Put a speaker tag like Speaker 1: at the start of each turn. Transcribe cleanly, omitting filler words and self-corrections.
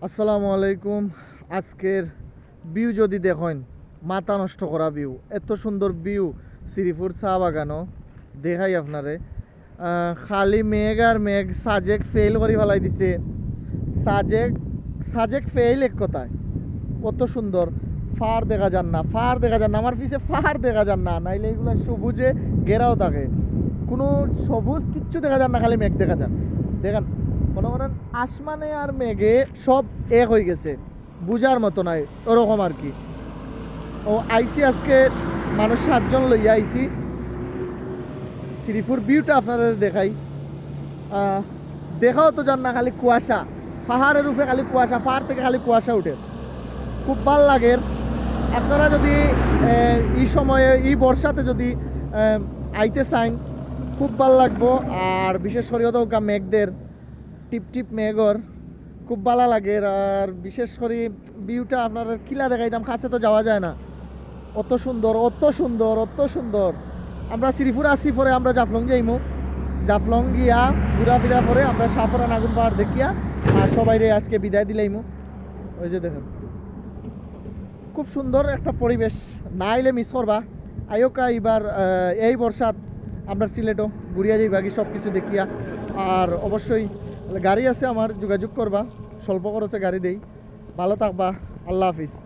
Speaker 1: আসসালামু আলাইকুম। আজকের ভিউ যদি দেখেন, মাথা নষ্ট করা ভিউ, এত সুন্দর ভিউ শ্রীপুর চা বাগানো দেখাই আপনারে। খালি মেঘ আর মেঘ, সাজেক ফেল করে ফেলাই দিছে। সাজেক সাজেক ফেল এক কথায়। কত সুন্দর ফার দেখা যান না, ফার দেখা যান না, আমার পিছে ফার দেখা যান না, নাইলে এগুলো সবুজে ঘেরাও থাকে, কোনো সবুজ কিচ্ছু দেখা যান না, খালি মেঘ দেখা যান। দেখেন, মনে করেন আসমানে আর মেঘে সব এক হয়ে গেছে, বুঝার মতো নাই ওরকম আর কি। ও আইসি আজকে মানুষ 7 জন লইয়া আইসি। শ্রীপুর ভিউটা আপনাদের দেখাই। দেখাও তো যান না, খালি কুয়াশা, পাহাড়ের উপরে খালি কুয়াশা, পাহাড় থেকে খালি কুয়াশা উঠে, খুব ভাল লাগে। আপনারা যদি এই সময়ে এই বর্ষাতে যদি আইতে চান, খুব ভাল লাগবো। আর বিশেষ করে তো মেঘদের টিপ টিপ মেঘর খুব ভালো লাগে। আর বিশেষ করে ভিউটা আপনার কিলা দেখাইতাম, কাছে তো যাওয়া যায় না, অত সুন্দর, অত সুন্দর, অত সুন্দর। আমরা শ্রীপুর আসি পরে আমরা জাফলং যাইমু, জাফলং গিয়া ঘোরাফেরা পরে আমরা সাপুরা নাগুন পাহাড় দেখিয়া আর সবাই আজকে বিদায় দিলাইমু। ওই যে দেখেন, খুব সুন্দর একটা পরিবেশ, না আইলে মিস করবা। আয়োকা এবার এই বর্ষাত আমরা সিলেটও ঘুরিয়া যাই বাকি সব কিছু দেখিয়া। আর অবশ্যই গাড়ি আছে আমার, যোগাযোগ করবা, স্বল্প খরচে গাড়ি দেই। ভালো থাকবা, আল্লাহ হাফিজ।